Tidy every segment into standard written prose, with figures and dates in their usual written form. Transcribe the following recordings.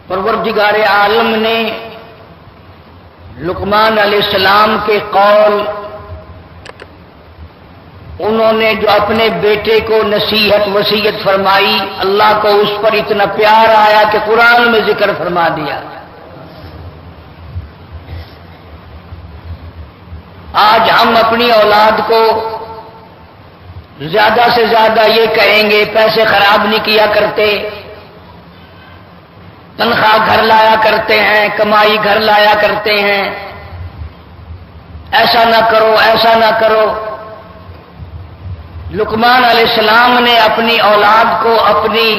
پروردگار عالم نے لقمان علیہ السلام کے قول، انہوں نے جو اپنے بیٹے کو نصیحت وصیت فرمائی، اللہ کو اس پر اتنا پیار آیا کہ قرآن میں ذکر فرما دیا۔ آج ہم اپنی اولاد کو زیادہ سے زیادہ یہ کہیں گے پیسے خراب نہیں کیا کرتے، تنخواہ گھر لایا کرتے ہیں، کمائی گھر لایا کرتے ہیں، ایسا نہ کرو ایسا نہ کرو۔ لقمان علیہ السلام نے اپنی اولاد کو، اپنی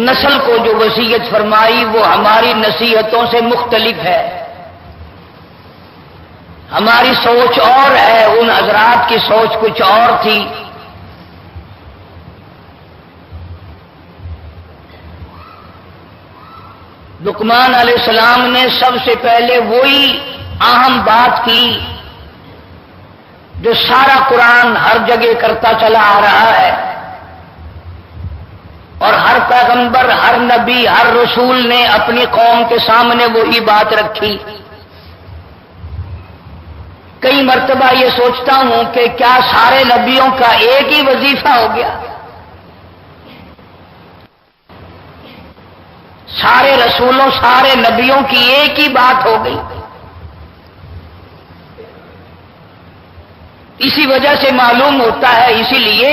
نسل کو جو وصیت فرمائی وہ ہماری نصیحتوں سے مختلف ہے۔ ہماری سوچ اور ہے، ان حضرات کی سوچ کچھ اور تھی۔ لقمان علیہ السلام نے سب سے پہلے وہی اہم بات کی جو سارا قرآن ہر جگہ کرتا چلا آ رہا ہے، اور ہر پیغمبر، ہر نبی، ہر رسول نے اپنی قوم کے سامنے وہی بات رکھی۔ کئی مرتبہ یہ سوچتا ہوں کہ کیا سارے نبیوں کا ایک ہی وظیفہ ہو گیا؟ سارے رسولوں، سارے نبیوں کی ایک ہی بات ہو گئی؟ اسی وجہ سے معلوم ہوتا ہے، اسی لیے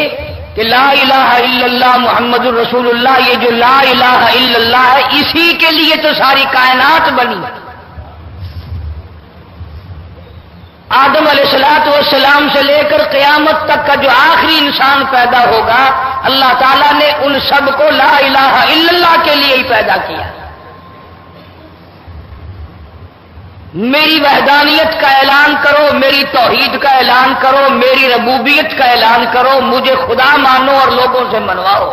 کہ لا الہ الا اللہ محمد الرسول اللہ، یہ جو لا الہ الا اللہ ہے، اسی کے لیے تو ساری کائنات بنی۔ آدم علیہ السلام سے لے کر قیامت تک کا جو آخری انسان پیدا ہوگا، اللہ تعالیٰ نے ان سب کو لا الہ الا اللہ کے لیے ہی پیدا کیا۔ میری وحدانیت کا اعلان کرو، میری توحید کا اعلان کرو، میری ربوبیت کا اعلان کرو، مجھے خدا مانو اور لوگوں سے منواؤ۔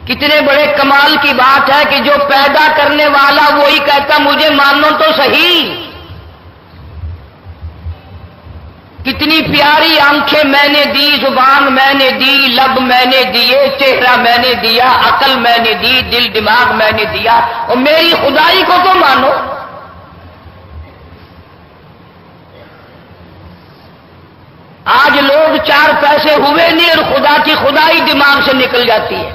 کتنے بڑے کمال کی بات ہے کہ جو پیدا کرنے والا وہی کہتا مجھے مانو تو صحیح۔ کتنی پیاری آنکھیں میں نے دی، زبان میں نے دی، لب میں نے دیے، چہرہ میں نے دیا، عقل میں نے دی، دل دماغ میں نے دیا، اور میری خدائی کو تو مانو۔ آج لوگ چار پیسے ہوئے نہیں اور خدا کی خدائی دماغ سے نکل جاتی ہے،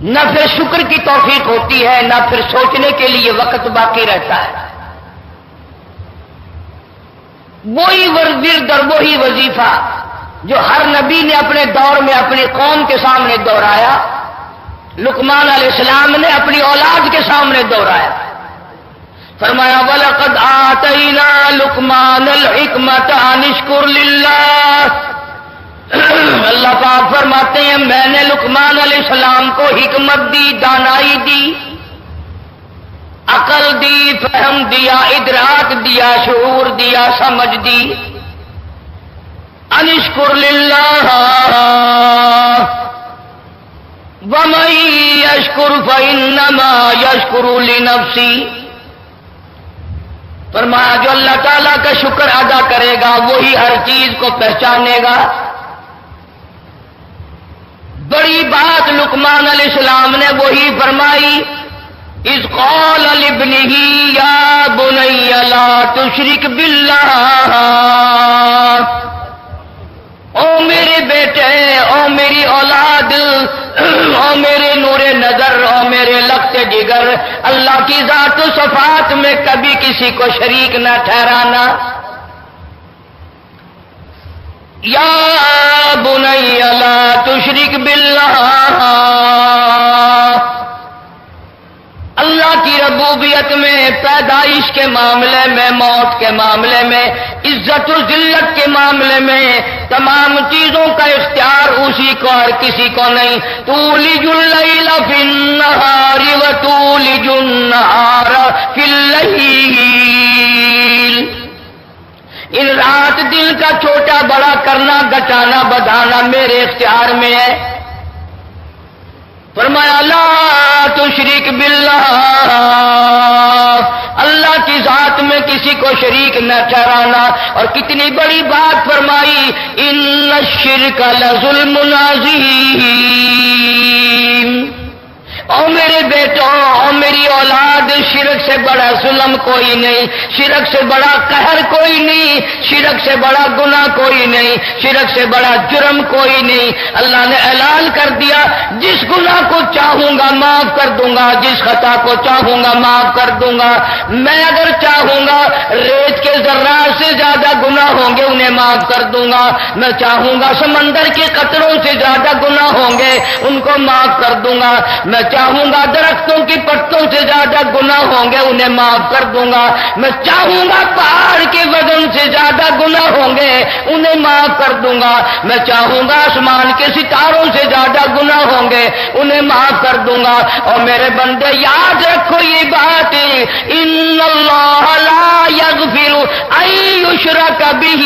نہ پھر شکر کی توفیق ہوتی ہے، نہ پھر سوچنے کے لیے وقت باقی رہتا ہے۔ وہی ورد اور وہی وظیفہ جو ہر نبی نے اپنے دور میں اپنی قوم کے سامنے دہرایا، لقمان علیہ السلام نے اپنی اولاد کے سامنے دہرایا۔ فرمایا وَلَقَدْ آتَيْنَا لُقْمَانَ الْحِكْمَةَ أَنِ اشْكُرْ لِلَّهِ۔ اللہ پاک فرماتے ہیں میں نے لقمان علیہ السلام کو حکمت دی، دانائی دی، عقل دی، فہم دیا، ادراک دیا، شعور دیا، سمجھ دی۔ انشکر للہ ومن یشکر فانما یشکر لنفسی۔ فرمایا جو اللہ تعالیٰ کا شکر ادا کرے گا وہی ہر چیز کو پہچانے گا۔ بڑی بات لقمان علیہ السلام نے وہی فرمائی، اذ قال لابنہ یا بنی لا تشرک باللہ۔ او میرے بیٹے، او میری اولاد، او میرے نور نظر، او میرے لخت جگر، اللہ کی ذات و صفات میں کبھی کسی کو شریک نہ ٹھہرانا۔ یا بنی لا تشرک باللہ۔ اللہ کی ربوبیت میں، پیدائش کے معاملے میں، موت کے معاملے میں، عزت و ذلت کے معاملے میں تمام چیزوں کا اختیار اسی کو اور کسی کو نہیں۔ تولج اللیل فی النہار وتولج النہار فی اللیل۔ ان رات دن کا چھوٹا بڑا کرنا، گھٹانا بڑھانا میرے اختیار میں ہے۔ فرمایا لا تشرک باللہ، اللہ کی ذات میں کسی کو شریک نہ ٹھہرانا۔ اور کتنی بڑی بات فرمائی، ان الشرک لظلم عظیم۔ شرک سے بڑا ظلم کوئی نہیں، شرک سے بڑا قہر کوئی نہیں، شرک سے بڑا گناہ کوئی نہیں، شرک سے بڑا جرم کوئی نہیں۔ اللہ نے اعلان کر دیا جس گناہ کو چاہوں گا معاف کر دوں گا، جس خطا کو چاہوں گا معاف کر دوں گا۔ میں اگر چاہوں گا ریت کے ذرات سے زیادہ گناہ ہوں گے انہیں معاف کر دوں گا، میں چاہوں گا سمندر کے قطروں سے زیادہ گناہ ہوں گے ان کو معاف کر دوں گا، میں چاہوں گا درختوں کی پتوں سے زیادہ گناہ ہوں گے انہیں معاف کر دوں گا، میں چاہوں گا پہاڑ کے وزن سے زیادہ گناہ ہوں گے انہیں معاف کر دوں گا، میں چاہوں گا آسمان کے ستاروں سے زیادہ گناہ ہوں گے انہیں معاف کر دوں گا۔ اور میرے بندے یاد رکھو یہ بات، ان اللہ لا یغفر ان یشرک بہ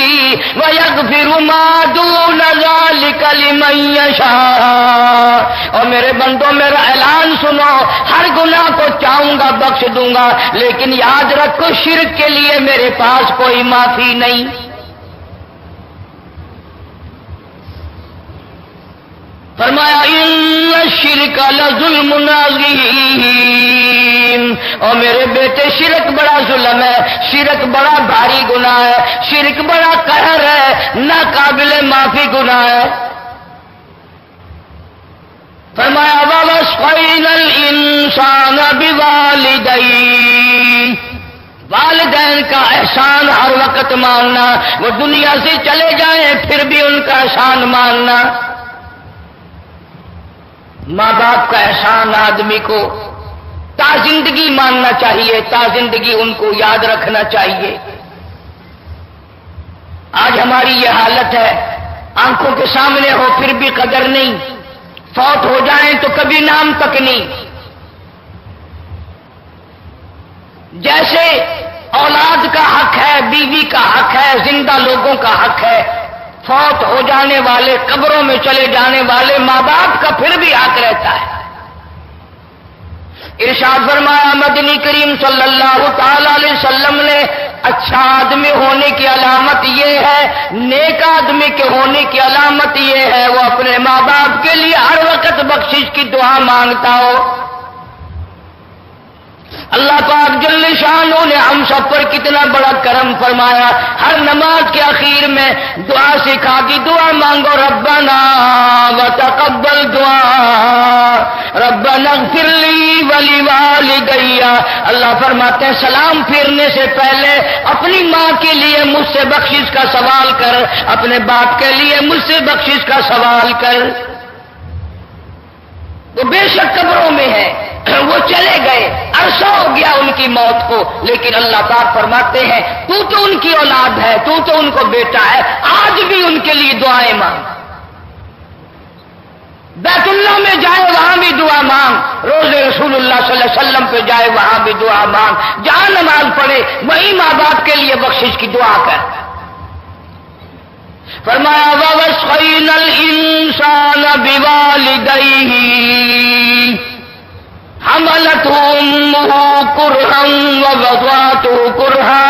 ویغفر ما دون ذلک لمن یشاء۔ اور میرے بندوں میرا اعلان سنو، ہر گناہ کو چاہوں گا بخش دوں گا، لیکن یاد رکھو شرک کے لیے میرے پاس کوئی معافی نہیں۔ فرمایا ان الشرک لظلم عظیم۔ اور میرے بیٹے شرک بڑا ظلم ہے، شرک بڑا بھاری گناہ ہے، شرک بڑا قہر ہے، ناقابل معافی گناہ ہے۔ فرمایا وَوَصَّيْنَا الْإِنسَانَ بِوَالِدَيْهِ، والدین کا احسان ہر وقت ماننا، وہ دنیا سے چلے جائیں پھر بھی ان کا احسان ماننا۔ ماں باپ کا احسان آدمی کو تا زندگی ماننا چاہیے، تا زندگی ان کو یاد رکھنا چاہیے۔ آج ہماری یہ حالت ہے، آنکھوں کے سامنے ہو پھر بھی قدر نہیں، فوت ہو جائیں تو کبھی نام تک نہیں۔ جیسے اولاد کا حق ہے، بیوی کا حق ہے، زندہ لوگوں کا حق ہے، فوت ہو جانے والے، قبروں میں چلے جانے والے ماں باپ کا پھر بھی حق رہتا ہے۔ ارشاد فرمایا مدنی کریم صلی اللہ تعالی علیہ وسلم نے اچھا آدمی ہونے کی علامت یہ ہے، نیک آدمی کے ہونے کی علامت یہ ہے وہ اپنے ماں باپ کے لیے ہر وقت بخشش کی دعا مانگتا ہو۔ اللہ پاک جل شانہ نے ہم سب پر کتنا بڑا کرم فرمایا، ہر نماز کے اخیر میں دعا سکھا دی، دعا مانگو ربنا وتقبل دعا ربنا اغفر لی ولوالدی۔ اللہ فرماتے ہیں سلام پھیرنے سے پہلے اپنی ماں کے لیے مجھ سے بخشش کا سوال کر، اپنے باپ کے لیے مجھ سے بخشش کا سوال کر۔ وہ بے شک قبروں میں ہے، وہ چلے گئے، عرصہ ہو گیا ان کی موت کو، لیکن اللہ پاک فرماتے ہیں تو ان کی اولاد ہے، تو ان کو بیٹا ہے، آج بھی ان کے لیے دعائیں مانگ۔ بیت اللہ میں جائے وہاں بھی دعا مانگ، روز رسول اللہ صلی اللہ علیہ وسلم پہ جائے وہاں بھی دعا مانگ، جہاں نماز پڑھے وہی ماں باپ کے لیے بخشش کی دعا کر۔ فرمایا وَوَصَّيْنَا الْإِنسَانَ بِوَالِدَيْهِ حَمَلَتْهُ أُمُّهُ كُرْهًا وَوَضَعَتْهُ كُرْهًا۔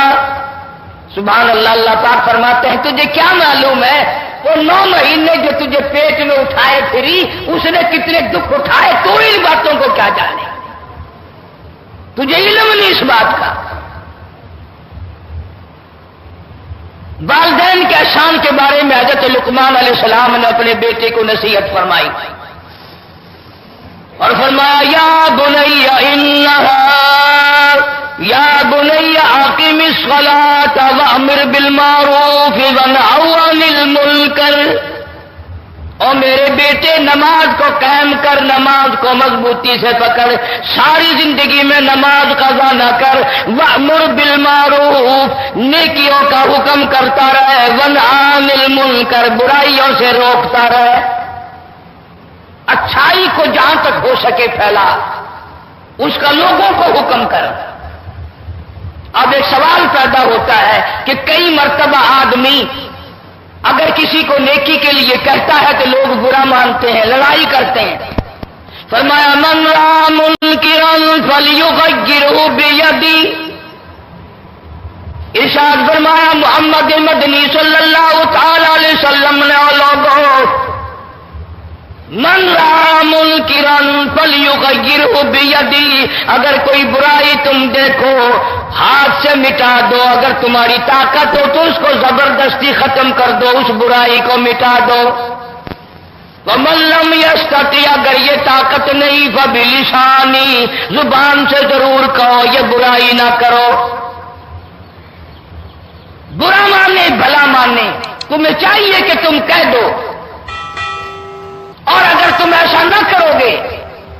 سبحان اللہ، اللہ پاک فرماتے ہیں تجھے کیا معلوم ہے وہ 9 مہینے جو تجھے پیٹ میں اٹھائے پھری اس نے کتنے دکھ اٹھائے، تو ان باتوں کو کیا جانے، تجھے علم نہیں اس بات کا۔ والدین کے احسان کے بارے میں حضرت لقمان علیہ السلام نے اپنے بیٹے کو نصیحت فرمائی اور فرمایا یا بنی اقم الصلاۃ وامر بالمعروف وانہ عن المنکر۔ اور میرے بیٹے نماز کو قائم کر، نماز کو مضبوطی سے پکڑ، ساری زندگی میں نماز قضا نہ کر، وَأْمُرْ بِالْمَعْرُوفِ نیکیوں کا حکم کرتا رہے، وَانْهَ عَنِ الْمُنْکَرِ برائیوں سے روکتا رہے، اچھائی کو جہاں تک ہو سکے پھیلا، اس کا لوگوں کو حکم کر۔ اب ایک سوال پیدا ہوتا ہے کہ کئی مرتبہ آدمی اگر کسی کو نیکی کے لیے کہتا ہے تو لوگ برا مانتے ہیں، لڑائی کرتے ہیں۔ فرمایا من رأى منکرا فلیغیرہ بیدی۔ ارشاد فرمایا محمد مدنی صلی اللہ تعالی علیہ وسلم نے، اور لوگوں من را منکرن فلیغیرہ بیدی، اگر کوئی برائی تم دیکھو ہاتھ سے مٹا دو، اگر تمہاری طاقت ہو تو اس کو زبردستی ختم کر دو، اس برائی کو مٹا دو۔ وَمَن لَّمْ يَسْتَطِعْ، اگر یہ طاقت نہیں فَبِلِسَانِهِ، زبان سے ضرور کہو یہ برائی نہ کرو۔ برا مانے بھلا مانے، تمہیں چاہیے کہ تم کہہ دو، اور اگر تم ایسا نہ کرو گے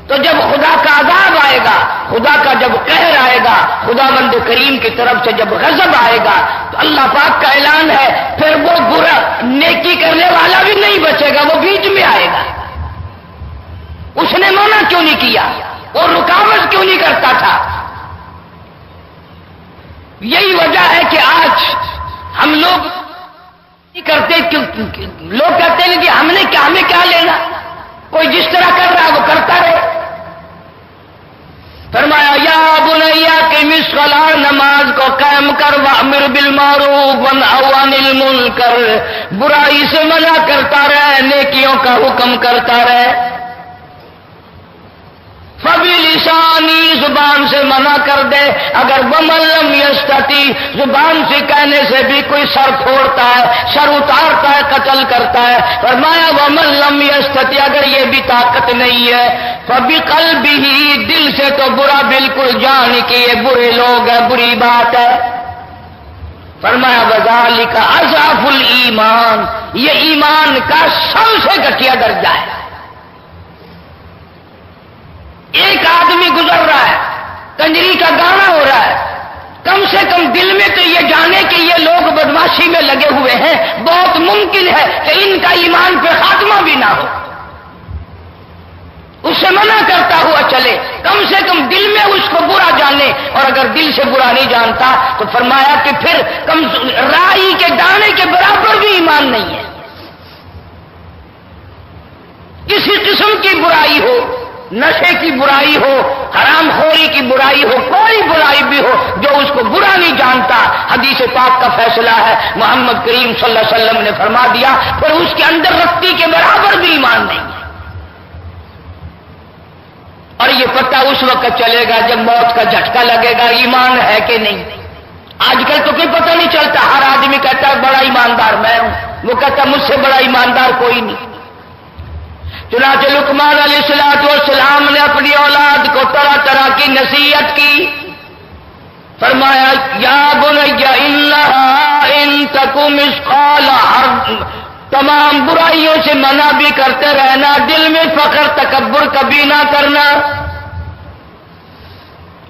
تو جب خدا کا عذاب آئے گا، خدا کا جب قہر آئے گا، خدا بند کریم کی طرف سے جب غضب آئے گا تو اللہ پاک کا اعلان ہے پھر وہ برا نیکی کرنے والا بھی نہیں بچے گا، وہ بیچ میں آئے گا۔ اس نے منع کیوں نہیں کیا، اور رکاوٹ کیوں نہیں کرتا تھا؟ یہی وجہ ہے کہ آج ہم لوگ کرتے، لوگ کہتے ہیں کہ ہمیں کیا لینا، کوئی جس طرح کر رہا ہے وہ کرتا رہے۔ فرمایا یا بنیا کہ مصلاح، نماز کو قائم کر، وامر بالمعروف وانہی عن المنکر، برائی سے منع کرتا رہے، نیکیوں کا حکم کرتا رہے۔ فبلسانی، زبان سے منع کر دے، اگر ومن لم یستطیع، زبان سے کہنے سے بھی کوئی سر پھوڑتا ہے، سر اتارتا ہے، قتل کرتا ہے۔ فرمایا ومن لم یستطیع، اگر یہ بھی طاقت نہیں ہے، فبقلبہ، دل سے تو برا بالکل جان کہ یہ برے لوگ ہیں، بری بات ہے۔ فرمایا وذالک اضعف الایمان، یہ ایمان کا سب سے گھٹیا درجہ ہے۔ ایک آدمی گزر رہا ہے، کنجری کا گانا ہو رہا ہے، کم سے کم دل میں تو یہ جانے کہ یہ لوگ بدماشی میں لگے ہوئے ہیں، بہت ممکن ہے کہ ان کا ایمان پہ خاتمہ بھی نہ ہو، اسے منع کرتا ہوا چلے، کم سے کم دل میں اس کو برا جانے، اور اگر دل سے برا نہیں جانتا تو فرمایا کہ پھر رائی کے دانے کے برابر بھی ایمان نہیں ہے۔ کسی قسم کی برائی ہو، نشے کی برائی ہو، حرام خوری کی برائی ہو، کوئی برائی بھی ہو، جو اس کو برا نہیں جانتا، حدیث پاک کا فیصلہ ہے، محمد کریم صلی اللہ علیہ وسلم نے فرما دیا، پھر اس کے اندر رتی کے برابر بھی ایمان نہیں ہے۔ اور یہ پتہ اس وقت چلے گا جب موت کا جھٹکا لگے گا ایمان ہے کہ نہیں۔ آج کل تو کوئی پتہ نہیں چلتا، ہر آدمی کہتا ہے بڑا ایماندار میں ہوں، وہ کہتا ہے مجھ سے بڑا ایماندار کوئی نہیں۔ چنانچہ لقمان علیہ السلام نے اپنی اولاد کو طرح طرح کی نصیحت کی، فرمایا یا بنی انہا ان تک مثقال حرب، تمام برائیوں سے منع بھی کرتے رہنا، دل میں فخر تکبر کبھی نہ کرنا۔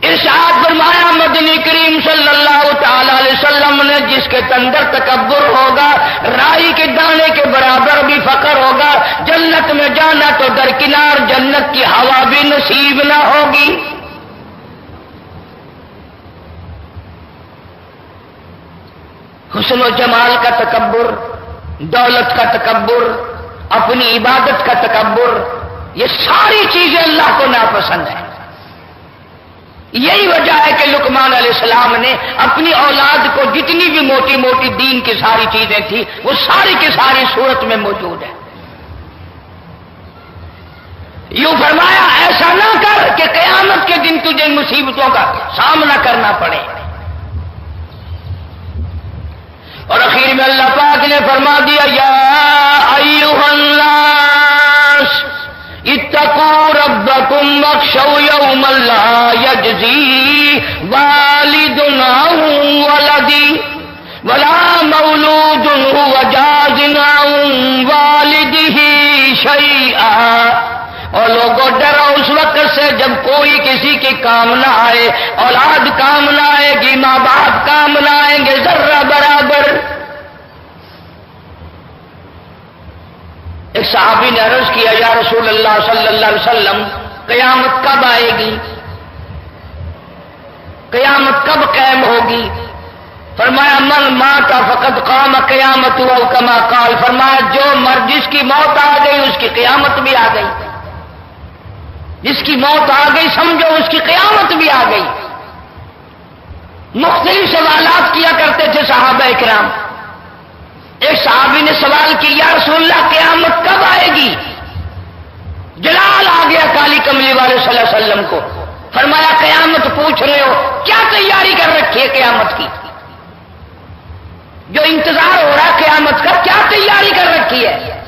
ارشاد فرمایا مدنی کریم صلی اللہ تعالی علیہ وسلم نے جس کے اندر تکبر ہوگا، رائی کے دانے کے برابر بھی فخر ہوگا، جنت میں جانا تو درکنار جنت کی ہوا بھی نصیب نہ ہوگی۔ حسن و جمال کا تکبر، دولت کا تکبر، اپنی عبادت کا تکبر، یہ ساری چیزیں اللہ کو ناپسند ہیں۔ یہی وجہ ہے کہ لقمان علیہ السلام نے اپنی اولاد کو جتنی بھی موٹی موٹی دین کی ساری چیزیں تھیں وہ ساری کی ساری صورت میں موجود ہے۔ یوں فرمایا ایسا نہ کر کہ قیامت کے دن تجھے مصیبتوں کا سامنا کرنا پڑے۔ اور اخیر میں اللہ پاک نے فرما دیا یا ایھا الناس اتقوا ربکم واخشوا یوما لا یجزی والد عن ولدہ ولا مولود هو جاز عن والدہ شیئا، اور لوگوں ڈرو اس وقت سے جب کوئی کسی کے کام نہ آئے، اولاد کام نہ آئے گی، ماں باپ کام نہ آئیں گے ذرہ برابر۔ ایک صحابی نے عرض کیا یا رسول اللہ صلی اللہ علیہ وسلم قیامت کب آئے گی، قیامت کب قائم ہوگی؟ فرمایا من مات فقد قام قیامت او کما قال، فرمایا جو مرد جس کی موت آ گئی اس کی قیامت بھی آ گئی، جس کی موت آ گئی سمجھو اس کی قیامت بھی آ گئی۔ مختلف سوالات کیا کرتے تھے صحابہ کرام۔ ایک صحابی نے سوال کیا یا رسول اللہ قیامت کب آئے گی؟ کملی والے صلی اللہ علیہ وسلم کو، فرمایا قیامت پوچھ رہے ہو، کیا تیاری کر رکھی ہے قیامت کی؟ جو انتظار ہو رہا ہے قیامت کا، کیا تیاری کر رکھی ہے؟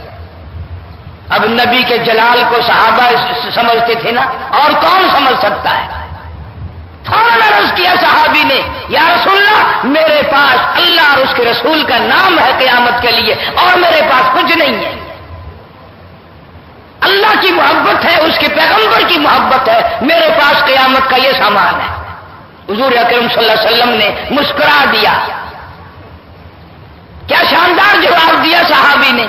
اب نبی کے جلال کو صحابہ سمجھتے تھے نا، اور کون سمجھ سکتا ہے؟ فوراً عرض کیا صحابی نے، یا رسول اللہ میرے پاس اللہ اور اس کے رسول کا نام ہے قیامت کے لیے، اور میرے پاس کچھ نہیں ہے۔ اللہ کی محبت ہے، اس کے پیغمبر کی محبت ہے، میرے پاس قیامت کا یہ سامان ہے۔ حضور اکرم صلی اللہ علیہ وسلم نے مسکرا دیا۔ کیا شاندار جواب دیا صحابی نے،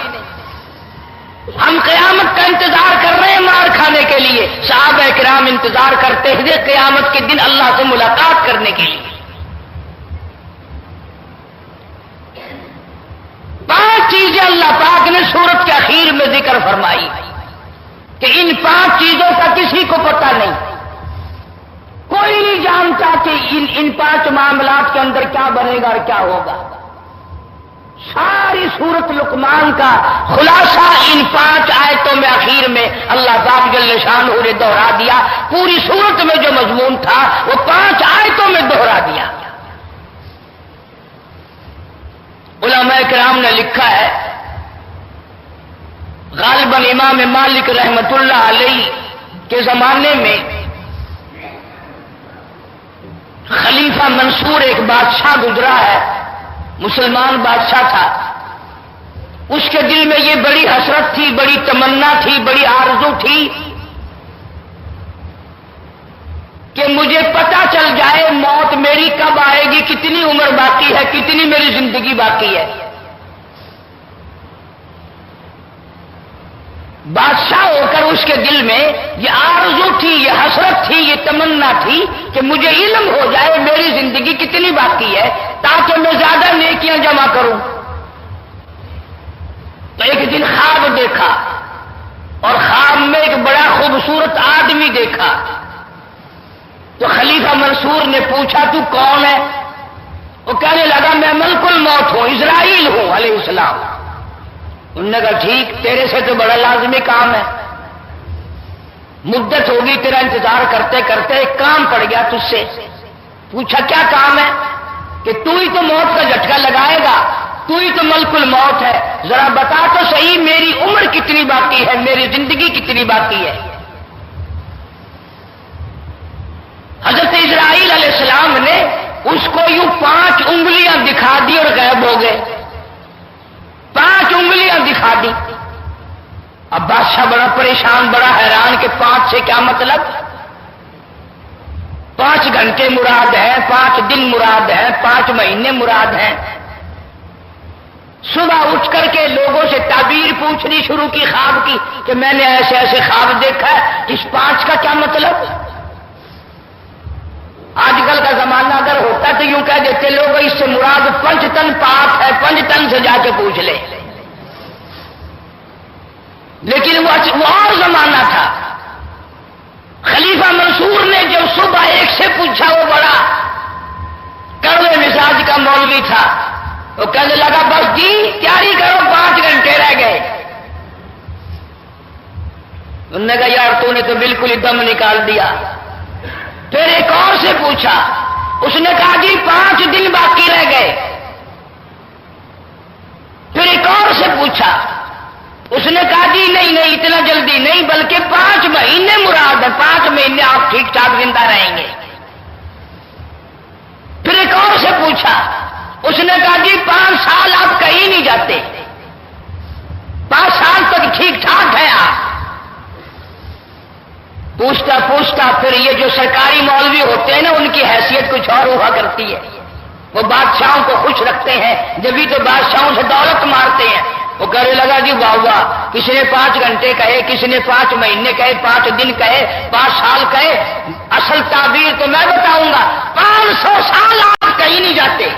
ہم قیامت کا انتظار کر رہے ہیں مار کھانے کے لیے، صحابہ کرام انتظار کرتے ہوئے قیامت کے دن اللہ سے ملاقات کرنے کے لیے۔ 5 چیزیں اللہ پاک نے سورت کے اخیر میں ذکر فرمائی کہ ان 5 چیزوں کا کسی کو پتہ نہیں، کوئی نہیں جانتا کہ ان 5 معاملات کے اندر کیا بنے گا اور کیا ہوگا۔ ساری سورت لقمان کا خلاصہ ان 5 آیتوں میں اخیر میں اللہ پاک جل شانہ نے دوہرا دیا۔ پوری سورت میں جو مضمون تھا وہ 5 آیتوں میں دوہرا دیا۔ علماء کرام نے لکھا ہے، غالباً امام مالک رحمت اللہ علیہ کے زمانے میں خلیفہ منصور ایک بادشاہ گزرا ہے، مسلمان بادشاہ تھا۔ اس کے دل میں یہ بڑی حسرت تھی، بڑی تمنا تھی، بڑی آرزو تھی کہ مجھے پتہ چل جائے موت میری کب آئے گی، کتنی عمر باقی ہے، کتنی میری زندگی باقی ہے۔ بادشاہ ہو کر اس کے دل میں یہ آرزو تھی، یہ حسرت تھی، یہ تمنا تھی کہ مجھے علم ہو جائے میری زندگی کتنی باقی ہے تاکہ میں زیادہ نیکیاں جمع کروں۔ تو ایک دن خواب دیکھا اور خواب میں ایک بڑا خوبصورت آدمی دیکھا۔ تو خلیفہ منصور نے پوچھا تو کون ہے؟ وہ کہنے لگا میں ملک الموت ہوں، اسرائیل ہوں علیہ السلام۔ انہوں نے کہا ٹھیک، تیرے سے تو بڑا لازمی کام ہے، مدت ہوگی تیرا انتظار کرتے کرتے، ایک کام پڑ گیا تجھ سے۔ پوچھا کیا کام ہے؟ کہ تو ہی تو موت کا جھٹکا لگائے گا، تو ہی تو ملک الموت ہے، ذرا بتا تو صحیح میری عمر کتنی باقی ہے، میری زندگی کتنی باقی ہے۔ حضرت اسرائیل علیہ السلام نے اس کو یوں 5 انگلیاں دکھا دی اور غائب ہو گئے۔ 5 انگلیاں دکھا دی۔ اب بادشاہ بڑا پریشان، بڑا حیران کہ 5 سے کیا مطلب؟ 5 گھنٹے مراد ہے، 5 دن مراد ہے، 5 مہینے مراد ہیں۔ صبح اٹھ کر کے لوگوں سے تعبیر پوچھنی شروع کی خواب کی کہ میں نے ایسے ایسے خواب دیکھا ہے، اس 5 کا کیا مطلب؟ آج کل کا زمانہ اگر ہوتا تو یوں کہہ دیتے لوگ اس سے مراد 5 تن پاک ہے، 5 تن سے جا کے پوچھ لے۔ لیکن وہ اور زمانہ تھا۔ خلیفہ منصور نے جب صبح ایک سے پوچھا، وہ بڑا کڑوے مزاج کا مولوی تھا، وہ کہنے لگا بس جی تیاری کرو، 5 گھنٹے رہ گئے۔ انہوں نے کہا یار تو نے تو بالکل ہی دم نکال دیا۔ پھر ایک اور سے پوچھا، اس نے کہا جی 5 دن باقی رہ گئے۔ پھر ایک اور سے پوچھا، اس نے کہا جی نہیں اتنا جلدی نہیں، بلکہ 5 مہینے مراد ہے، 5 مہینے آپ ٹھیک ٹھاک زندہ رہیں گے۔ پھر ایک اور سے پوچھا، اس نے کہا جی 5 سال آپ کہیں نہیں جاتے، 5 سال تک ٹھیک ٹھاک ہے آپ۔ پوچھتا پوچھتا پھر یہ جو سرکاری مولوی ہوتے ہیں نا، ان کی حیثیت کچھ اور ہوا کرتی ہے، وہ بادشاہوں کو خوش رکھتے ہیں، جبھی تو بادشاہوں سے دولت مارتے ہیں۔ وہ کہنے لگا جی واہ واہ، کسی نے 5 گھنٹے کہے، کسی نے 5 مہینے کہے، 5 دن کہے، 5 سال کہے، اصل تعبیر تو میں بتاؤں گا، 500 سال آپ کہیں نہیں جاتے۔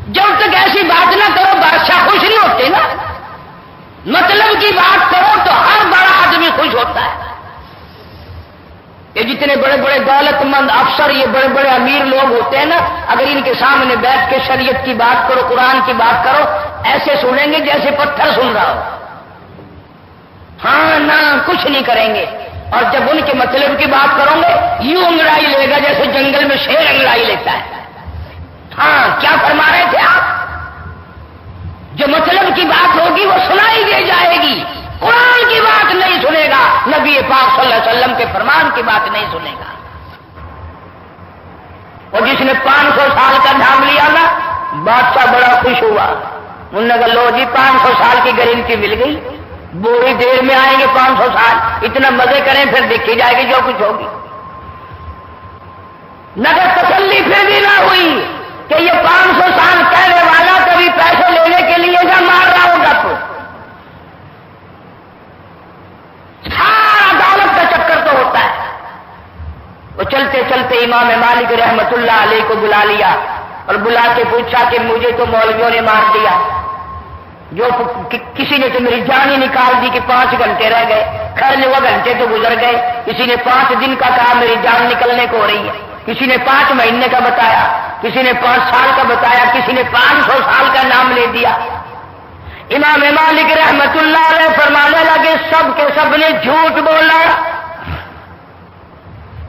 جب تک ایسی بات نہ کرو بادشاہ خوش نہیں ہوتے نا، مطلب کی بات کرو تو ہر بڑا آدمی خوش ہوتا ہے۔ یہ جتنے بڑے بڑے دولت مند افسر، یہ بڑے بڑے امیر لوگ ہوتے ہیں نا، اگر ان کے سامنے بیٹھ کے شریعت کی بات کرو، قرآن کی بات کرو، ایسے سنیں گے جیسے پتھر سن رہا ہو۔ ہاں نہ کچھ نہیں کریں گے، اور جب ان کے مطلب کی بات کروں گے یوں انگڑائی لے گا جیسے جنگل میں شیر انگڑائی لیتا ہے۔ ہاں کیا فرما رہے تھے آپ؟ جو مطلب کی بات ہوگی وہ سنائی دے جائے گی، قرآن کی بات نہیں سنے گا، نبی پاک صلی اللہ علیہ وسلم کے فرمان کی بات نہیں سنے گا۔ اور جس نے 500 سال کا نام لیا نا، بادشاہ بڑا خوش ہوا، انہوں نے کہا لو جی 500 سال کی گارنٹی مل گئی، بڑی دیر میں آئیں گے 500 سال، اتنا مزے کریں پھر دیکھی جائے گی جو کچھ ہوگی۔ نگر تسلی پھر بھی نہ ہوئی کہ یہ 500 سال کہنے والا کبھی پیسے لینے کے لیے نہ مار رہا ہوگا، تو سارا دولت کا چکر تو ہوتا ہے۔ وہ چلتے چلتے امام مالک رحمت اللہ علیہ کو بلا لیا اور بلا کے پوچھا کہ مجھے تو مولویوں نے مار دیا، جو کسی نے تو میری جان ہی نکال دی کہ 5 گھنٹے رہ گئے، خیر وہ گھنٹے تو گزر گئے، کسی نے 5 دن کا کہا میری جان نکلنے کو ہو رہی ہے، کسی نے 5 مہینے کا بتایا، کسی نے 5 سال کا بتایا، کسی نے 500 سال کا نام لے دیا۔ امام مالک رحمت اللہ علیہ فرمانے لگے سب کے سب نے جھوٹ بولا،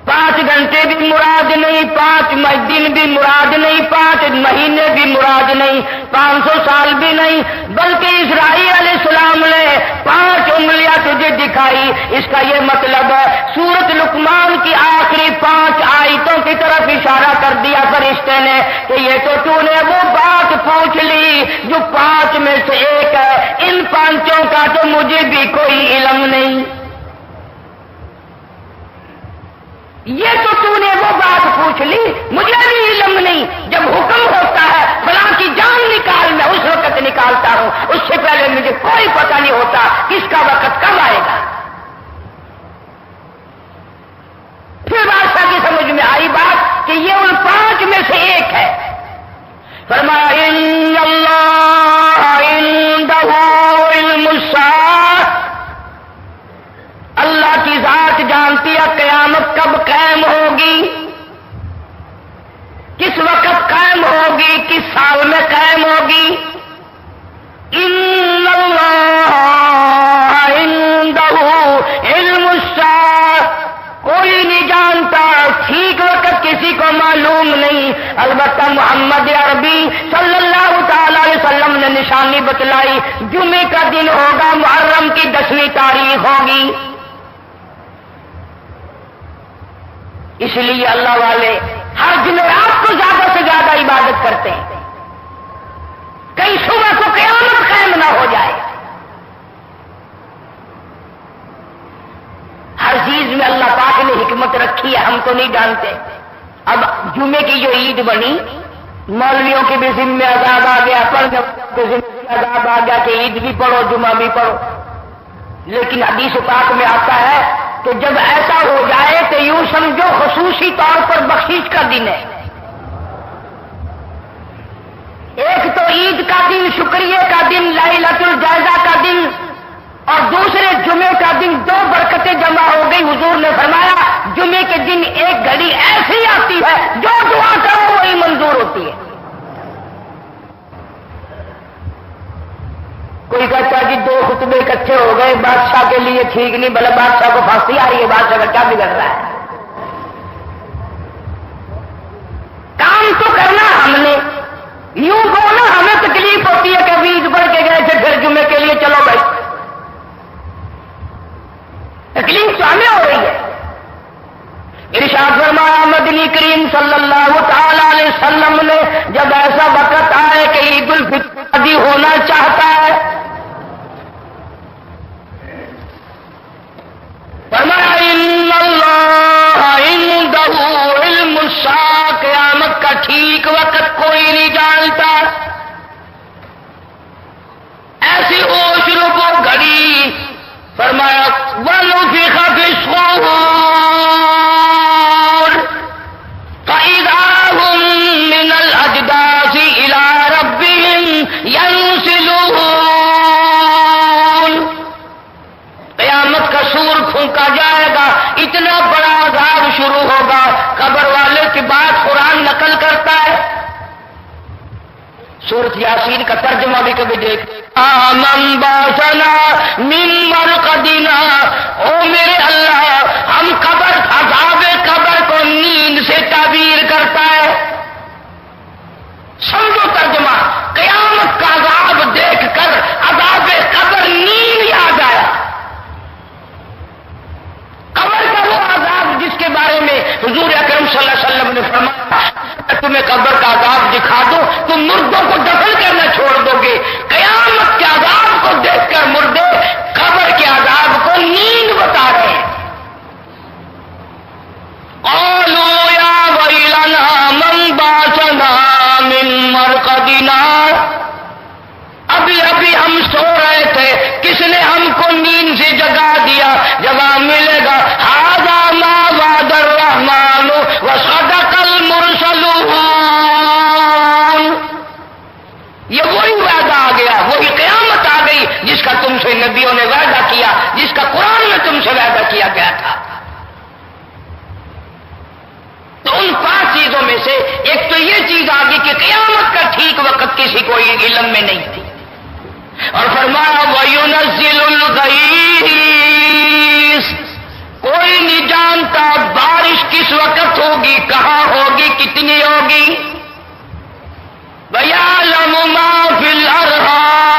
5 گھنٹے بھی مراد نہیں، 5 دن بھی مراد نہیں، 5 مہینے بھی مراد نہیں، 500 سال بھی نہیں، بلکہ اسرائیل علیہ السلام نے 5 انگلیاں تجھے دکھائی۔ اس کا یہ مطلب ہے سورۃ لقمان کی آخری 5 آیتوں کی طرف اشارہ کر دیا فرشتے نے کہ یہ تو نے وہ بات پوچھ لی جو 5 میں سے ایک ہے، ان 5 کا تو مجھے بھی کوئی علم نہیں۔ یہ تو نے وہ بات پوچھ لی، مجھے بھی علم نہیں۔ جب حکم ہوتا ہے فلاں کی جان نکال، میں اس وقت نکالتا ہوں، اس سے پہلے مجھے کوئی پتہ نہیں ہوتا کس کا وقت کب آئے گا۔ پھر بادشاہ کی سمجھ میں آئی بات کہ یہ ان 5 میں سے ایک ہے۔ فرمایا ان اللہ عنده علم الساعة، اللہ کی ذات جانتی ہے قیامت کب قائم ہوگی، کس وقت قائم ہوگی، کس سال میں قائم ہوگی۔ ان اللہ عنده علم الساعة، کوئی نہیں جانتا ٹھیک وقت، کسی کو معلوم نہیں، البتہ محمد عربی صلی اللہ تعالی علیہ وسلم نے نشانی بتلائی، جمعے کا دن ہوگا، محرم کی 10ویں تاریخ ہوگی۔ اس لیے اللہ والے ہر جمعرات کو زیادہ سے زیادہ عبادت کرتے ہیں، کئی صبح کو قیامت قائم نہ ہو جائے۔ ہر چیز میں اللہ پاک نے حکمت رکھی ہے، ہم تو نہیں جانتے۔ اب جمعے کی جو عید بنی، مولویوں کے بھی ذمہ عذاب آ گیا، پڑھنے کے ذمہ عذاب آ گیا کہ عید بھی پڑھو جمعہ بھی پڑھو، لیکن حدیث پاک میں آتا ہے کہ جب ایسا ہو جائے تو یوں سمجھو خصوصی طور پر بخشش کا دن ہے۔ ایک تو عید کا دن، شکریہ کا دن، لیلۃ الجائزہ کا دن، اور دوسرے جمعے کا دن، 2 برکتیں جمع ہو گئی۔ حضور نے فرمایا جمعے کے دن ایک گھڑی ایسی آتی ہے جو دعا کرو وہی منظور ہوتی ہے۔ کوئی کہتا ہے کہ 2 خطبے اکٹھے ہو گئے، بادشاہ کے لیے ٹھیک نہیں، بھلے بادشاہ کو پھانسی آ رہی ہے، بادشاہ کا کیا بگڑ رہا ہے؟ کام تو کرنا ہم نے، یوں بولنا ہمیں تکلیف ہوتی ہے کہ ابھی عید پڑھ کے گئے تھے پھر جمعے کے لیے چلو بھائی، تکلیف تو ہمیں ہو رہی ہے۔ ارشاد فرمایا مدنی کریم صلی اللہ تعالی علیہ وسلم نے جب ایسا وقت آئے کہ عید الفطر ہونا چاہتا ہے، فرمایا ان اللہ عنده علم الساعة، قیامت کا ٹھیک وقت کوئی نہیں جانتا۔ ایسی ہوش رکو گھڑی، فرمایا وَنُفِخَ فِي الصُّورِ فَإِذَا هُم مِّنَ الْأَجْدَاثِ إِلَىٰ رَبِّهِمْ يَنسِلُونَ، قیامت کا سور پھونکا جائے گا، اتنا بڑا عذاب شروع ہوگا۔ قبر والے کی بات قرآن نقل کرتا ہے، سورۃ یاسین کا ترجمہ بھی کبھی دیکھ، آمن باسنا من مرقدنا ينزل الغيث، کوئی نہیں جانتا بارش کس وقت ہوگی، کہاں ہوگی، کتنی ہوگی۔ وَيَعْلَمُ مَا فِي الْأَرْحَامِ،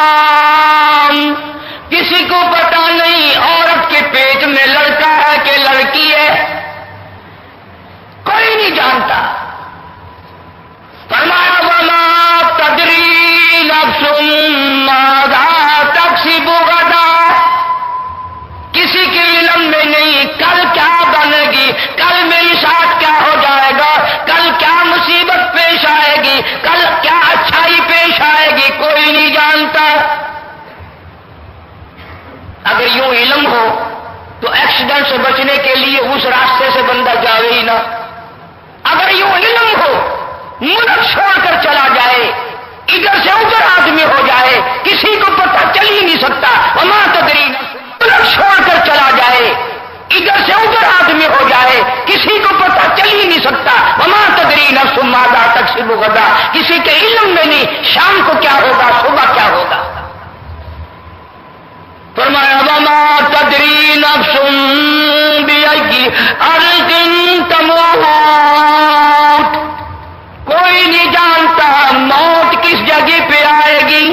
کسی کو پتا نہیں عورت کے پیٹ میں لڑکا ہے کہ لڑکی ہے، کوئی نہیں جانتا۔ فرمایا وَمَا تَدْرِي نَفْسٌ مَاذَا تَكْسِبُ غَدًا، کسی کے علم میں نہیں کل کیا بنے گی، کل میری ساتھ کیا ہو جائے گا، کل کیا مصیبت پیش آئے گی، کل کیا اچھائی پیش آئے گی، کوئی نہیں جانتا۔ اگر یوں علم ہو تو ایکسیڈنٹ سے بچنے کے لیے اس راستے سے بندہ جاوے ہی نہ۔ اگر یوں علم ہو ملک چھوڑ کر چلا جائے، ادھر سے ادھر آدمی ہو جائے، کسی کو پتہ چل ہی نہیں سکتا۔ وما تدری ملک چھوڑ کر چلا جائے، ادھر سے ادھر آدمی ہو جائے، کسی کو پتہ چل ہی نہیں سکتا۔ وما تدری نفس ماذا تکسب غدا، کسی کے علم میں نہیں شام کو کیا ہوگا، صبح کیا ہوگا۔ فرمایا وما تدری نفس بأي أرض تموت، کوئی نہیں جانتا موت کس جگہ پہ آئے گی۔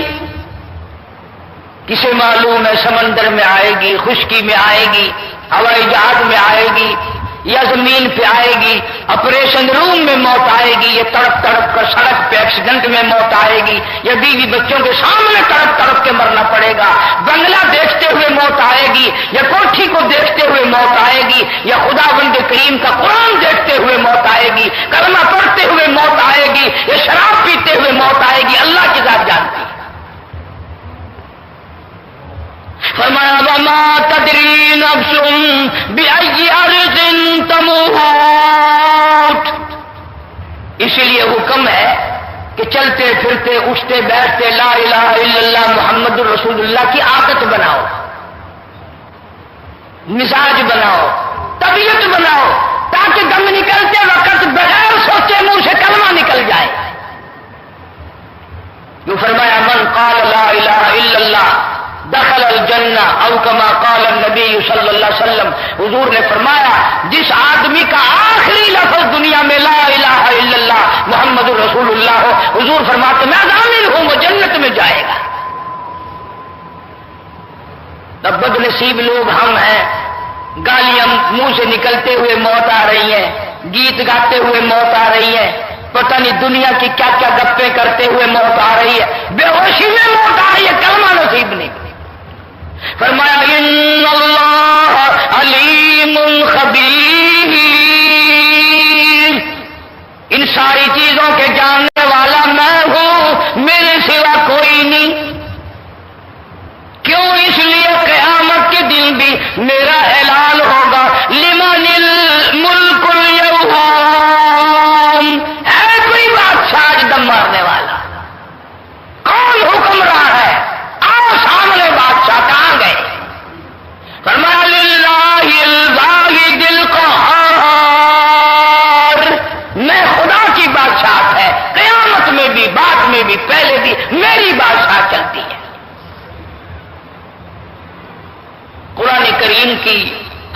کسے معلوم ہے سمندر میں آئے گی، خشکی میں آئے گی، ہوائی جہاز میں آئے گی، یا زمین پہ آئے گی، آپریشن روم میں موت آئے گی، یا تڑپ تڑپ کر سڑک پہ ایکسیڈنٹ میں موت آئے گی، یا بیوی بچوں کے سامنے تڑپ تڑپ کے مرنا پڑے گا، بنگلہ دیکھتے ہوئے موت آئے گی، یا کوٹھی کو دیکھتے ہوئے موت آئے گی، یا خداوند کریم کا قرآن دیکھتے ہوئے موت آئے گی، کلمہ پڑھتے ہوئے موت آئے گی، یا شراب پیتے ہوئے موت آئے گی، اللہ کی ذات جانتی ہے۔ فرمایا وما تدری نفس بأي أرض تموت، اسی لیے حکم ہے کہ چلتے پھرتے اٹھتے بیٹھتے لا الہ الا اللہ محمد الرسول اللہ کی عادت بناؤ، مزاج بناؤ، طبیعت بناؤ، تاکہ دم نکلتے وقت بغیر سوچے منہ سے کلمہ نکل جائے۔ جو فرمایا من قال لا الہ الا اللہ دخل الجنہ او کما قال النبی صلی اللہ علیہ وسلم، حضور نے فرمایا جس آدمی کا آخری لفظ دنیا میں لا الہ الا اللہ محمد رسول اللہ ہو، حضور فرماتے میں ضامن ہوں وہ جنت میں جائے گا۔ تب بد نصیب لوگ ہم ہیں، گالیاں منہ سے نکلتے ہوئے موت آ رہی ہیں، گیت گاتے ہوئے موت آ رہی ہے، پتہ نہیں دنیا کی کیا کیا گپیں کرتے ہوئے موت آ رہی ہے، بے ہوشی میں موت آ رہی ہے، کلمہ نصیب نہیں۔ فرمایا ان اللہ علیم خبیر، ان ساری چیزوں کے جاننے والا میں ہوں، میرے سوا کوئی نہیں۔ کیوں؟ اس لیے قیامت کے دن بھی میرا اعلان ہوگا لمن الملک اليوم، ہے کوئی بادشاہ آج دم مارنے والا؟ کون حکمراں ہے؟ آؤ سامنے بادشاہ کہاں گئے؟ فرمایا للہ الواحد القہار، میں خدا کی بادشاہت ہے، قیامت میں بھی بعد میں بھی پہلے بھی میری بادشاہ چلتی ہے۔ قرآن کریم کی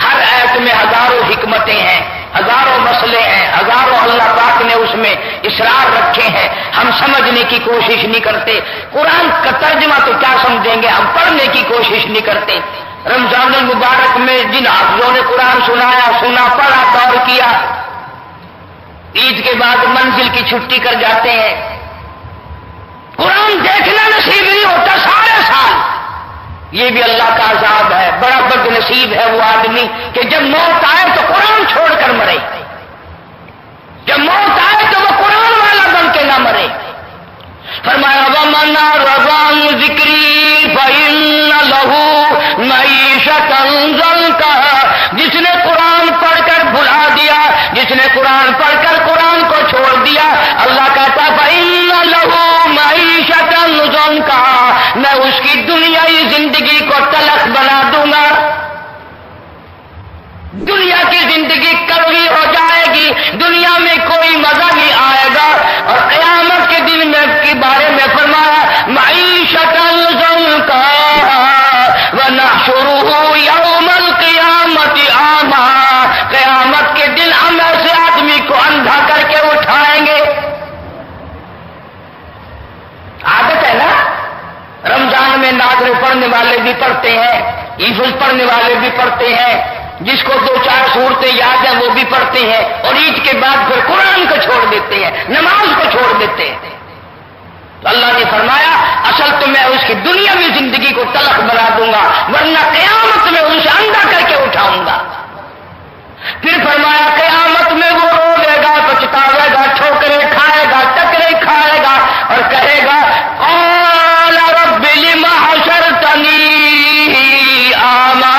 ہر آیت میں ہزاروں حکمتیں ہیں، ہزاروں مسئلے ہیں، ہزاروں اللہ پاک نے اس میں اسرار رکھے ہیں، ہم سمجھنے کی کوشش نہیں کرتے۔ قرآن کا ترجمہ تو کیا سمجھیں گے، ہم پڑھنے کی کوشش نہیں کرتے۔ رمضان المبارک میں جن حافظوں نے قرآن سنایا، سنا، پڑھا، غور کیا، عید کے بعد منزل کی چھٹی کر جاتے ہیں، قرآن دیکھنا نصیب نہیں ہوتا سارے سال۔ یہ بھی اللہ کا عذاب ہے، بڑا بد نصیب ہے وہ آدمی کہ جب موت آئے تو قرآن چھوڑ کر مرے، جب موت آئے تو وہ قرآن والا بن کے نہ مرے۔ فرمایا وَمَنْ أَعْرَضَ عَنْ ذِكْرِي فَإِنَّ لَهُ مَعِيشَةً ضَنكًا، جس نے قرآن پڑھ کر بھلا دیا، جس نے قرآن پڑھ کر قرآن کو چھوڑ دیا، اللہ کہتا فَإِنَّ لَهُ مَعِيشَةً ضَنكًا، میں اس کی دنیائی زندگی کو تلخ بنا دوں گا، دنیا کی زندگی کڑوی ہو جائے گی، دنیا میں کوئی مزہ نہیں آئے گا۔ اور قیامت کے دن میں کے بارے میں فرمایا معیشۃ ضنکا والے بھی پڑھتے ہیں، حفظ پڑھنے والے بھی پڑھتے ہیں، جس کو 2-4 صورتیں یاد ہیں وہ بھی پڑھتے ہیں، اور عید کے بعد پھر قرآن کو چھوڑ دیتے ہیں، نماز کو چھوڑ دیتے ہیں۔ تو اللہ نے فرمایا اصل تو میں اس کی دنیاوی زندگی کو تلخ بنا دوں گا، ورنہ قیامت میں ان سے اندھا کر کے اٹھاؤں گا۔ پھر فرمایا قیامت میں وہ روے گا، پچھتاوے گا، ٹھوکریں کھائے گا، ٹکرے کھائے گا، اور کہے گا قال رب لم حشرتنی اعمی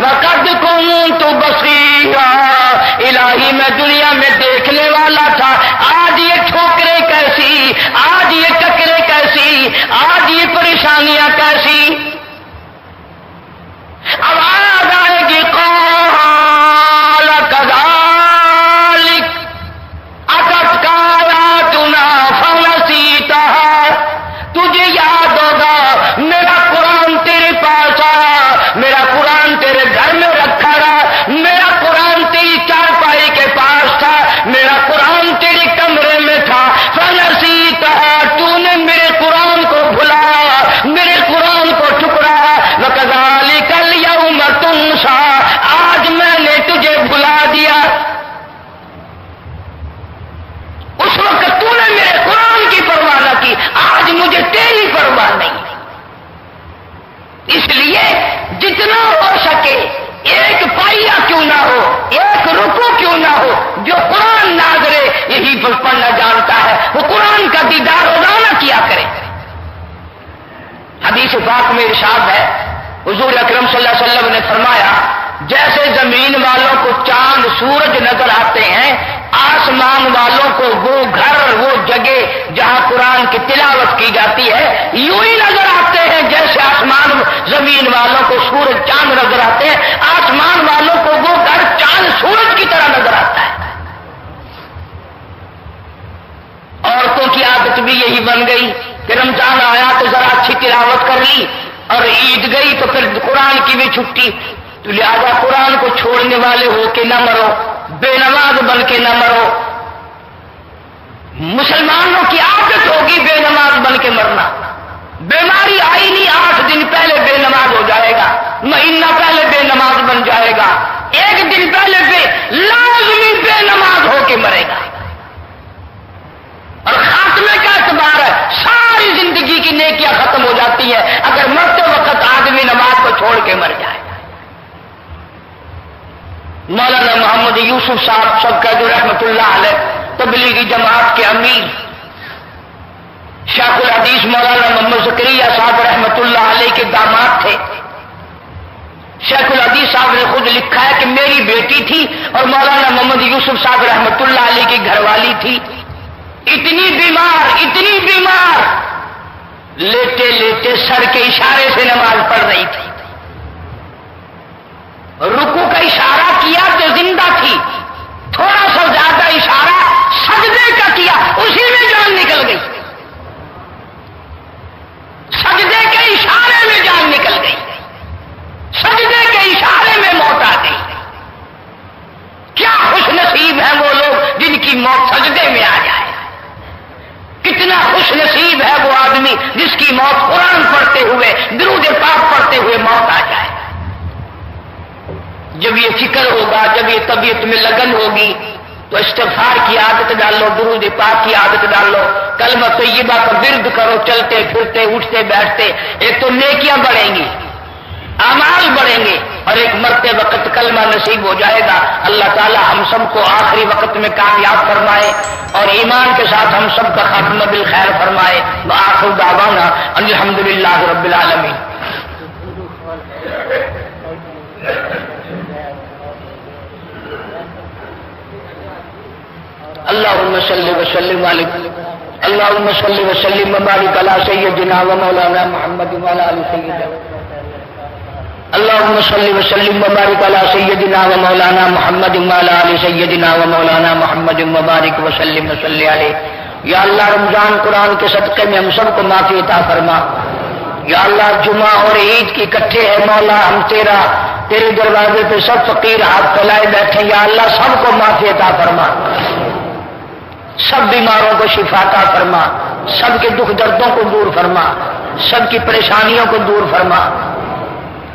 وقد كنت بصيرا، الہی میں دنیا میں دیکھنے والا تھا، آج یہ ٹھوکریں کیسی، آج یہ ٹکرے کیسی، آج یہ پریشانیاں کیسی۔ اب آج آئے گی قال كذلك اتتك آیاتنا فنسیتها، تجھے یاد ہوگا میرا قرآن تیرے پاس آیا، میرا قرآن تیرے گھر میں رکھا رہا، میرا قرآن تیری چارپائی کے پاس تھا، میرا قرآن تیرے کمرے میں تھا، فنسیتها، تو نے میرے قرآن کو بھلایا، میرے قرآن کو ٹھکرایا، وکذالک اليوم تنسیٰ، آج میں نے تجھے بھلا دیا۔ اس وقت تو نے میرے قرآن کی پرواہ نہ کی، آج مجھے تیری پرواہ نہیں۔ اس لیے جتنا ہو سکے ایک پائیا کیوں نہ ہو، ایک رکو کیوں نہ ہو، جو قرآن ناظرے یہی پڑھنا جانتا ہے وہ قرآن کا دیدار روزانہ کیا کرے۔ حدیث پاک میں ارشاد ہے، حضور اکرم صلی اللہ علیہ وسلم نے فرمایا جیسے زمین والوں کو چاند سورج نظر آتے ہیں، آسمان والوں کو وہ گھر وہ جگہ جہاں قرآن کی تلاوت کی جاتی ہے یوں ہی نظر آتے ہیں جیسے آسمان زمین والوں کو سورج چاند نظر آتے ہیں، آسمان والوں کو وہ گھر چاند سورج کی طرح نظر آتا ہے۔ عورتوں کی عادت بھی یہی بن گئی کہ رمضان آیا تو ذرا اچھی تلاوت کر لی، اور عید گئی تو پھر قرآن کی بھی چھٹی، تو لہذا قرآن کو چھوڑنے والے ہو کے نہ مرو، بے نماز بن کے نہ مرو۔ مسلمانوں کی عادت ہوگی بے نماز بن کے مرنا، بیماری آئی نہیں 8 دن پہلے بے نماز ہو جائے گا، مہینہ پہلے بے نماز بن جائے گا، 1 دن پہلے لازمی بے نماز ہو کے مرے گا۔ اور خاتمے کا اعتبار ہے، ساری زندگی کی نیکیاں ختم ہو جاتی ہے اگر مرتے وقت آدمی نماز کو چھوڑ کے مر جائے۔ مولانا محمد یوسف صاحب سب کا جو رحمت اللہ علیہ تبلیغی جماعت کے امیر، شیخ الحدیث مولانا محمد زکریا صاحب رحمت اللہ علیہ کے داماد تھے۔ شیخ الحدیث صاحب نے خود لکھا ہے کہ میری بیٹی تھی اور مولانا محمد یوسف صاحب رحمت اللہ علیہ کی گھر والی تھی، اتنی بیمار لیٹے لیٹے سر کے اشارے سے نماز پڑھ رہی تھی، رکوع کا اشارہ کیا تو زندہ تھی، تھوڑا سا زیادہ اشارہ سجدے کا کیا، اسی میں جان نکل گئی، سجدے کے اشارے میں جان نکل گئی، سجدے کے اشارے میں موت آ گئی۔ کیا خوش نصیب ہیں وہ لوگ جن کی موت سجدے میں آ جائے، کتنا خوش نصیب ہے وہ آدمی جس کی موت قرآن پڑھتے ہوئے درود پاک پڑھتے ہوئے موت آ جائے۔ جب یہ فکر ہوگا، جب یہ طبیعت میں لگن ہوگی تو استغفار کی عادت ڈالو، درود پاک کی عادت ڈالو، کلمہ طیبہ کا ورد کرو، چلتے پھرتے اٹھتے بیٹھتے، ایک تو نیکیاں بڑھیں گی، اعمال بڑھیں گے، اور ایک مرتے وقت کلمہ نصیب ہو جائے گا۔ اللہ تعالی ہم سب کو آخری وقت میں کامیاب فرمائے اور ایمان کے ساتھ ہم سب کا خاتمہ بالخیر فرمائے۔ وآخر دعوانا ان الحمدللہ رب العالمین۔ اللہم صلی وسلم علیہ، اللہم صلی وسلم وبارک علی سیدنا و مولانا محمد وعلی آل سیدنا، اللہم صلی وسلم وبارک علی سیدنا و مولانا محمد وعلی آل سیدنا و مولانا محمد وبارک وسلم وصلی علیہ۔ یا اللہ رمضان قرآن کے صدقے میں ہم سب کو معافی عطا فرما۔ یا اللہ جمعہ اور عید کی اکٹھے ہے مولا، ہم تیرے دروازے پہ سب فقیر ہاتھ پھیلائے بیٹھے، یا اللہ سب کو معافی عطا فرما، سب بیماروں کو شفا عطا فرما، سب کے دکھ دردوں کو دور فرما، سب کی پریشانیوں کو دور فرما۔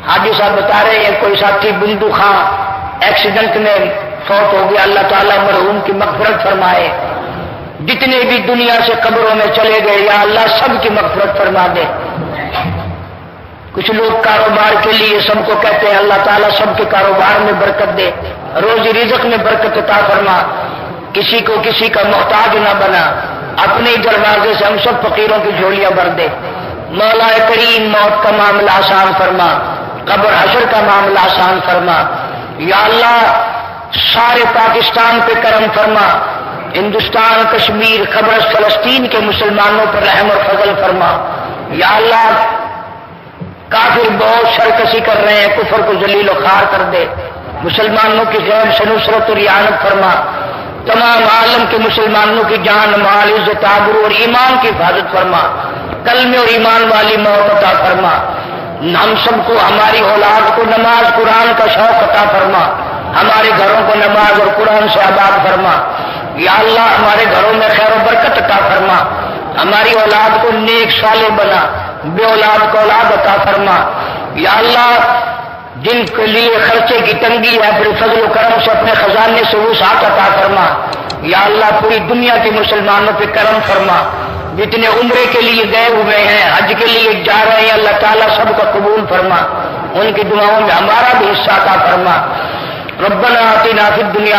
حاجی صاحب بتا رہے ہیں کوئی ساتھی بندو خان ایکسیڈنٹ میں فوت ہو گیا، اللہ تعالیٰ مرحوم کی مغفرت فرمائے۔ جتنے بھی دنیا سے قبروں میں چلے گئے یا اللہ سب کی مغفرت فرما دے۔ کچھ لوگ کاروبار کے لیے سب کو کہتے ہیں اللہ تعالیٰ سب کے کاروبار میں برکت دے، روزی رزق میں برکت عطا فرما، کسی کو کسی کا محتاج نہ بنا، اپنے دروازے سے ہم سب فقیروں کی جھولیاں بھر دے۔ مولا کریم موت کا معاملہ آسان فرما، قبر حشر کا معاملہ آسان فرما۔ یا اللہ سارے پاکستان پہ کرم فرما، ہندوستان، کشمیر، قبرص، فلسطین کے مسلمانوں پر رحم اور فضل فرما۔ یا اللہ کافر بہت سرکشی کر رہے ہیں، کفر کو ذلیل و خوار کر دے، مسلمانوں کی غیب سے نصرت اور اعانت فرما، تمام عالم کے مسلمانوں کی جان، مال، عزت، آبرو اور ایمان کی حفاظت فرما، کلمے اور ایمان والی موت عطا فرما۔ ہم سب کو، ہماری اولاد کو نماز قرآن کا شوق عطا فرما، ہمارے گھروں کو نماز اور قرآن سے آباد فرما۔ یا اللہ ہمارے گھروں میں خیر و برکت عطا فرما، ہماری اولاد کو نیک صالح بنا، بے اولاد کو اولاد عطا فرما۔ یا اللہ جن کے لیے خرچے کی تنگی ہے پھر فضل و کرم سے اپنے خزانے سے وسعت عطا فرما۔ یا اللہ پوری دنیا کے مسلمانوں پہ کرم فرما، جتنے عمرے کے لیے گئے ہوئے ہیں، حج کے لیے جا رہے ہیں، اللہ تعالیٰ سب کا قبول فرما، ان کی دعاؤں میں ہمارا بھی حصہ عطا فرما۔ ربنا آتنا فی الدنیا